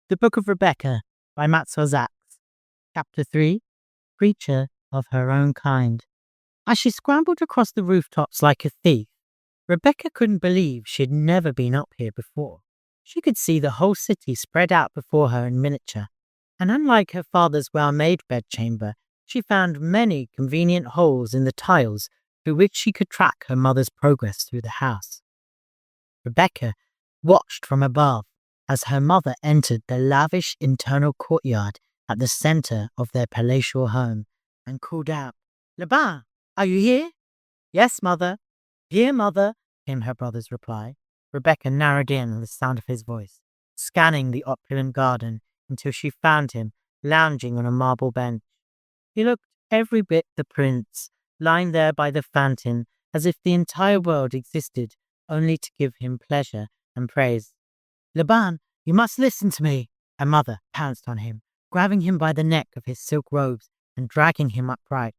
The Book of Rebekah by Maxwell Zaks. Chapter 3, Creature of Her Own Kind. As she scrambled across the rooftops like a thief, Rebekah couldn't believe she'd never been up here before. She could see the whole city spread out before her in miniature, and unlike her father's well-made bedchamber, she found many convenient holes in the tiles through which she could track her mother's progress through the house. Rebekah watched from above as her mother entered the lavish internal courtyard at the center of their palatial home and called out, "Laban, are you here?" "Yes, mother." "Here, mother," came her brother's reply. Rebekah narrowed in on the sound of his voice, scanning the opulent garden until she found him lounging on a marble bench. He looked every bit the prince, lying there by the fountain as if the entire world existed only to give him pleasure and praise. "Laban, you must listen to me." Her mother pounced on him, grabbing him by the neck of his silk robes and dragging him upright.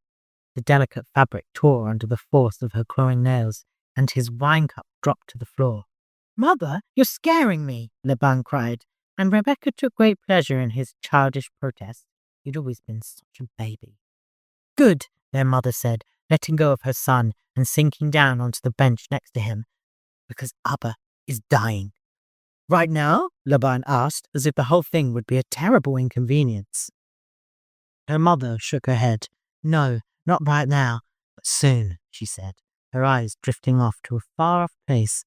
The delicate fabric tore under the force of her clawing nails, and his wine cup dropped to the floor. "Mother, you're scaring me," Laban cried, and Rebekah took great pleasure in his childish protest. He'd always been such a baby. "Good," their mother said, letting go of her son and sinking down onto the bench next to him, "because Abba is dying." "Right now?" Laban asked, as if the whole thing would be a terrible inconvenience. Her mother shook her head. "No, not right now, but soon," she said, her eyes drifting to a far-off place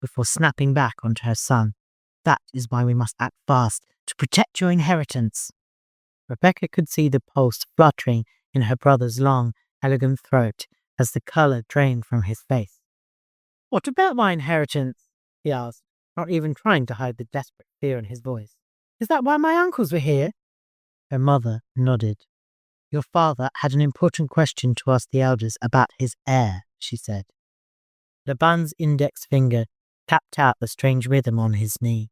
before snapping back onto her son. "That is why we must act fast, to protect your inheritance." Rebekah could see the pulse fluttering in her brother's long, elegant throat as the color drained from his face. "What about my inheritance?" he asked, not even trying to hide the desperate fear in his voice. "Is that why my uncles were here?" Her mother nodded. "Your father had an important question to ask the elders about his heir," she said. Laban's index finger tapped out the strange rhythm on his knee,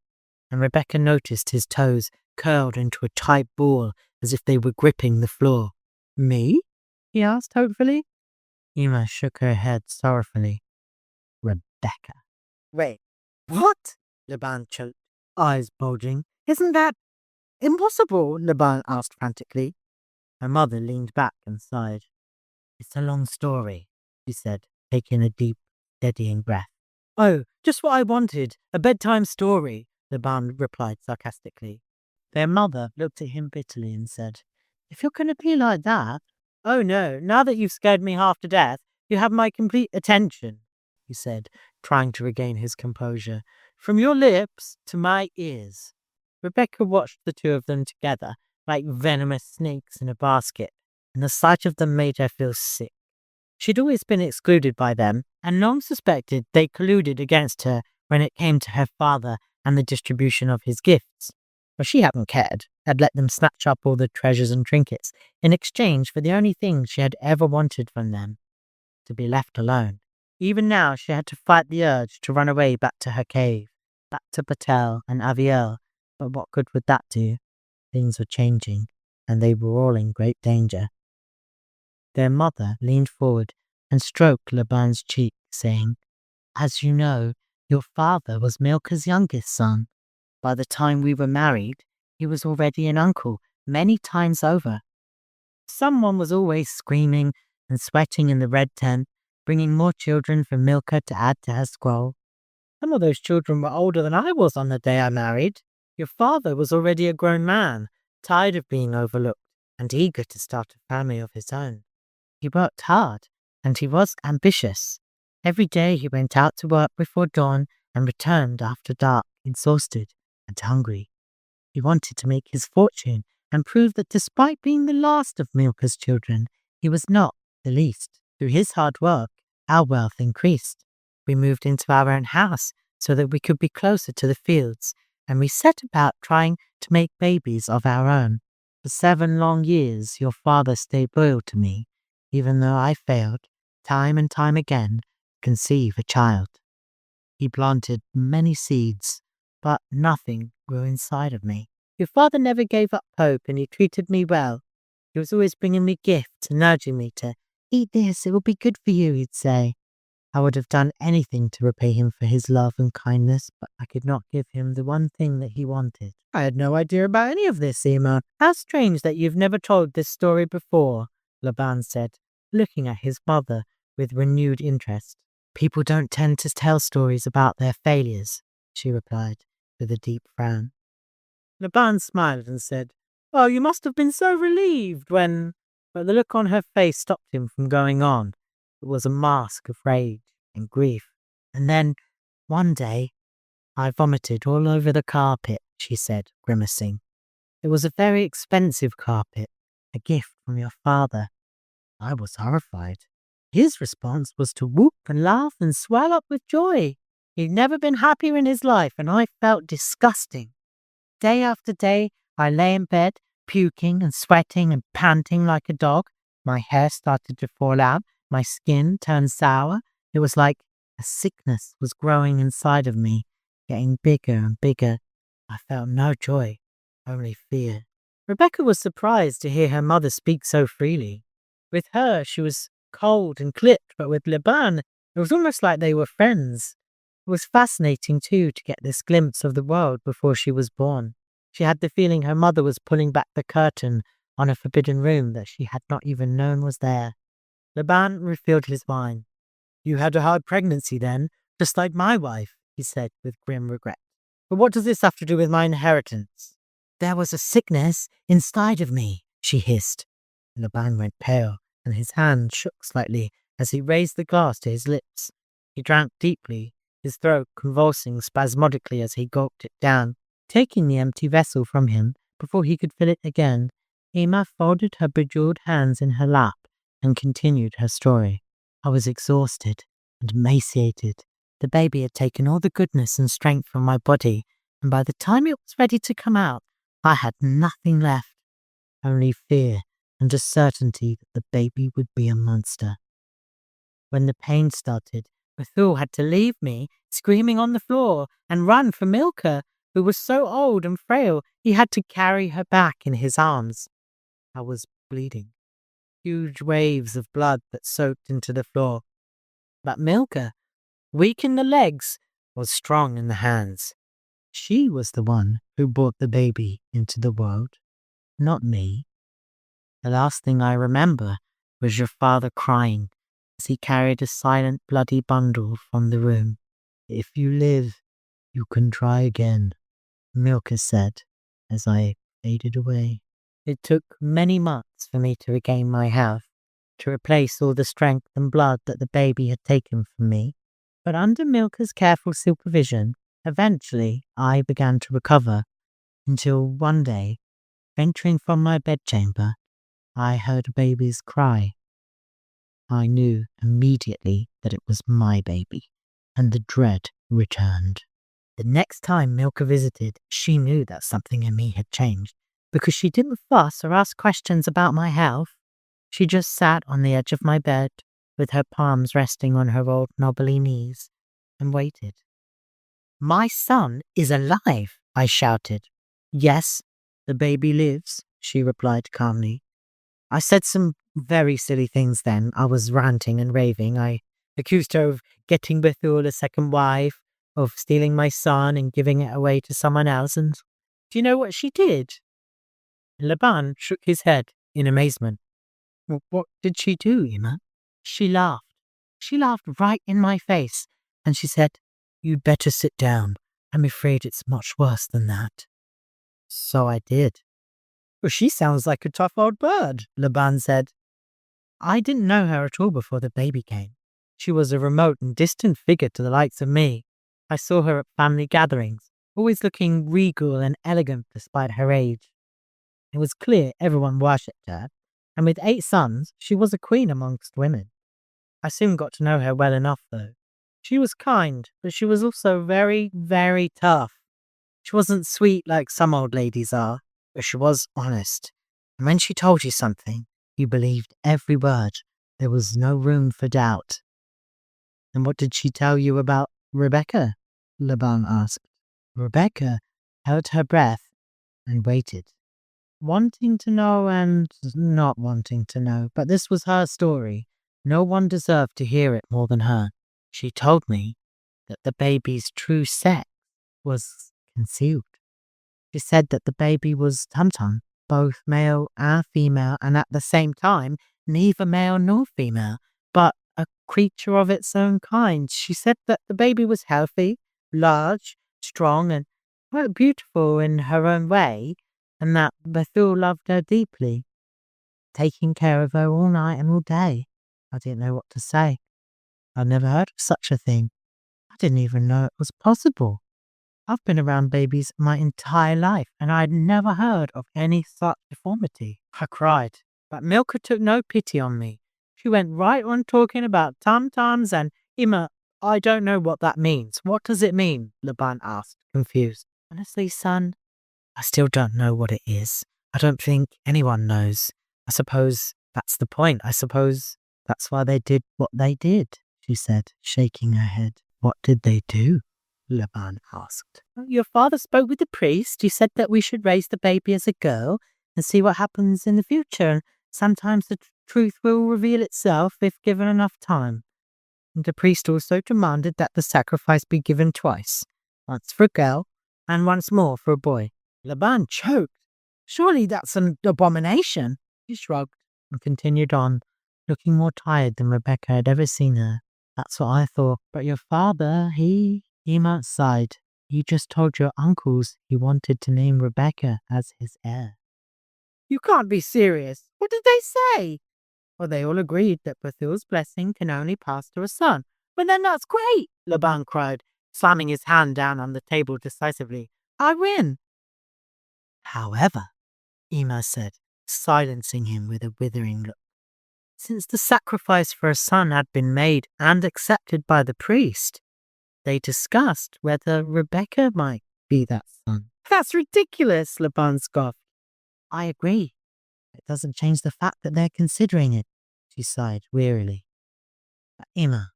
and Rebekah noticed his toes curled into a tight ball as if they were gripping the floor. "Me?" he asked hopefully. Ema shook her head sorrowfully. "Rebekah." "Wait, what?" Laban choked, eyes bulging. "Isn't that impossible?" Laban asked frantically. Her mother leaned back and sighed. "It's a long story," she said, taking a deep, steadying breath. "Oh, just what I wanted, a bedtime story," Laban replied sarcastically. Their mother looked at him bitterly and said, "If you're going to be like that—" "Oh no, now that you've scared me half to death, you have my complete attention," he said, trying to regain his composure. "From your lips to my ears." Rebekah watched the two of them together like venomous snakes in a basket, and the sight of them made her feel sick. She'd always been excluded by them, and long suspected they colluded against her when it came to her father and the distribution of his gifts. But she hadn't cared, had let them snatch up all the treasures and trinkets in exchange for the only thing she had ever wanted from them, to be left alone. Even now she had to fight the urge to run away back to her cave, back to Patel and Aviel, but what good would that do? Things were changing, and they were all in great danger. Their mother leaned forward and stroked Laban's cheek, saying, "As you know, your father was Milcah's youngest son. By the time we were married, he was already an uncle many times over. Someone was always screaming and sweating in the red tent, bringing more children for Milcah to add to her scroll. Some of those children were older than I was on the day I married. Your father was already a grown man, tired of being overlooked and eager to start a family of his own. He worked hard, and he was ambitious. Every day he went out to work before dawn and returned after dark, exhausted and hungry. He wanted to make his fortune and prove that despite being the last of Milcah's children, he was not the least. Through his hard work, our wealth increased. We moved into our own house so that we could be closer to the fields, and we set about trying to make babies of our own. For 7 long years, your father stayed loyal to me, even though I failed, time and time again, to conceive a child. He planted many seeds, but nothing grew inside of me. Your father never gave up hope, and he treated me well. He was always bringing me gifts and urging me to, "Eat this, it will be good for you," he'd say. I would have done anything to repay him for his love and kindness, but I could not give him the one thing that he wanted. I had no idea about any of this, Ema. How strange that you've never told this story before, Laban said, looking at his mother with renewed interest. People don't tend to tell stories about their failures, she replied, with a deep frown. Laban smiled and said, "Oh, you must have been so relieved when—" But the look on her face stopped him from going on. It was a mask of rage and grief. And then, one day, I vomited all over the carpet, she said, grimacing. It was a very expensive carpet, a gift from your father. I was horrified. His response was to whoop and laugh and swell up with joy. He'd never been happier in his life, and I felt disgusting. Day after day, I lay in bed, puking and sweating and panting like a dog. My hair started to fall out. My skin turned sour. It was like a sickness was growing inside of me, getting bigger and bigger. I felt no joy, only fear. Rebekah was surprised to hear her mother speak so freely. With her, she was cold and clipped, but with Laban, it was almost like they were friends. It was fascinating, too, to get this glimpse of the world before she was born. She had the feeling her mother was pulling back the curtain on a forbidden room that she had not even known was there. Laban refilled his wine. "You had a hard pregnancy then, just like my wife," he said with grim regret. "But what does this have to do with my inheritance?" "There was a sickness inside of me," she hissed. Laban went pale, and his hand shook slightly as he raised the glass to his lips. He drank deeply, his throat convulsing spasmodically as he gulped it down. Taking the empty vessel from him before he could fill it again, Ema folded her bejeweled hands in her lap and continued her story. "I was exhausted and emaciated. The baby had taken all the goodness and strength from my body, and by the time it was ready to come out, I had nothing left, only fear and a certainty that the baby would be a monster. When the pain started, Bethuel had to leave me, screaming on the floor, and run for Milcah, who was so old and frail he had to carry her back in his arms. I was bleeding, huge waves of blood that soaked into the floor. But Milcah, weak in the legs, was strong in the hands. She was the one who brought the baby into the world, not me. The last thing I remember was your father crying as he carried a silent, bloody bundle from the room. If you live, you can try again, Milcah said as I faded away. It took many months for me to regain my health, to replace all the strength and blood that the baby had taken from me. But under Milcah's careful supervision, eventually I began to recover, until one day, venturing from my bedchamber, I heard a baby's cry. I knew immediately that it was my baby, and the dread returned. The next time Milcah visited, she knew that something in me had changed, because she didn't fuss or ask questions about my health. She just sat on the edge of my bed, with her palms resting on her old knobbly knees, and waited. "My son is alive," I shouted. "Yes, the baby lives," she replied calmly. I said some very silly things then. I was ranting and raving. I accused her of getting Bethuel a second wife, of stealing my son and giving it away to someone else, and do you know what she did? Laban shook his head in amazement. What did she do, Ema?" She laughed. She laughed right in my face, and she said, "You'd better sit down. I'm afraid it's much worse than that." So I did. "Well, she sounds like a tough old bird," Laban said. I didn't know her at all before the baby came. She was a remote and distant figure to the likes of me. I saw her at family gatherings, always looking regal and elegant despite her age. It was clear everyone worshipped her, and with 8 sons, she was a queen amongst women. I soon got to know her well enough, though. She was kind, but she was also very, very tough. She wasn't sweet like some old ladies are, but she was honest. And when she told you something, you believed every word. There was no room for doubt. "And what did she tell you about Rebekah?" Laban asked. Rebekah held her breath and waited, wanting to know and not wanting to know, but this was her story. No one deserved to hear it more than her. She told me that the baby's true sex was concealed. She said that the baby was Tumtum, both male and female, and at the same time, neither male nor female, but a creature of its own kind. She said that the baby was healthy, large, strong, and quite beautiful in her own way, and that Bethul loved her deeply, taking care of her all night and all day. I didn't know what to say. I'd never heard of such a thing. I didn't even know it was possible. I've been around babies my entire life, and I'd never heard of any such deformity. I cried, but Milka took no pity on me. She went right on talking about tum-tums and Ima. I don't know what that means. What does it mean? Laban asked, confused. Honestly, son, I still don't know what it is. I don't think anyone knows. I suppose that's the point. I suppose that's why they did what they did, she said, shaking her head. What did they do? Laban asked. Your father spoke with the priest. He said that we should raise the baby as a girl and see what happens in the future. Sometimes the truth will reveal itself if given enough time. And the priest also demanded that the sacrifice be given twice, once for a girl and once more for a boy. Laban choked. Surely that's an abomination. He shrugged and continued on, looking more tired than Rebekah had ever seen her. That's what I thought. But your father, he sighed. He just told your uncles he wanted to name Rebekah as his heir. You can't be serious. What did they say? Well, they all agreed that Bethul's blessing can only pass to a son. But then that's great, Laban cried, slamming his hand down on the table decisively. I win. However, Ima said, silencing him with a withering look, since the sacrifice for a son had been made and accepted by the priest, they discussed whether Rebekah might be that son. That's ridiculous, Laban scoffed. I agree. It doesn't change the fact that they're considering it, she sighed wearily. But Ima,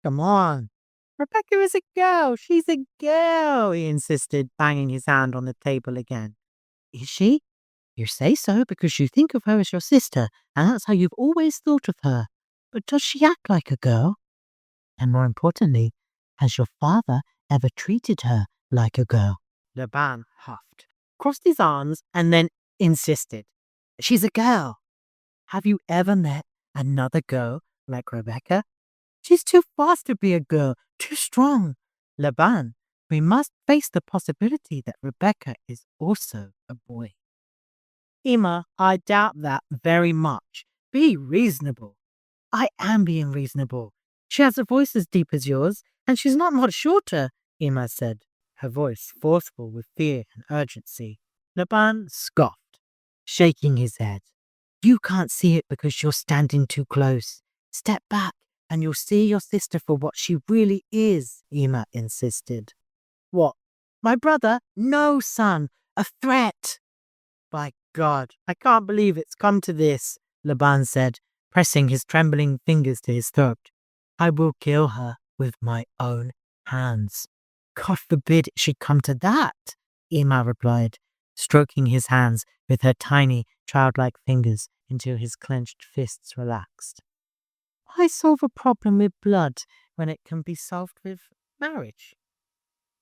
come on. Rebekah is a girl. She's a girl, he insisted, banging his hand on the table again. Is she? You say so because you think of her as your sister, and that's how you've always thought of her. But does she act like a girl? And more importantly, has your father ever treated her like a girl? Laban huffed, crossed his arms, and then insisted. She's a girl. Have you ever met another girl like Rebekah? She's too fast to be a girl, too strong. Laban, we must face the possibility that Rebekah is also a boy. Ima, I doubt that very much. Be reasonable. I am being reasonable. She has a voice as deep as yours, and she's not much shorter, Ima said, her voice forceful with fear and urgency. Laban scoffed, shaking his head. You can't see it because you're standing too close. Step back, and you'll see your sister for what she really is, Ima insisted. What? My brother? No, son. A threat. By God, I can't believe it's come to this, Laban said, pressing his trembling fingers to his throat. I will kill her with my own hands. God forbid it should come to that, Ima replied, stroking his hands with her tiny, childlike fingers until his clenched fists relaxed. Why solve a problem with blood when it can be solved with marriage?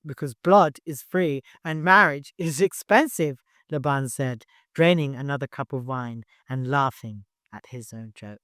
Because blood is free and marriage is expensive, Laban said, draining another cup of wine and laughing at his own joke.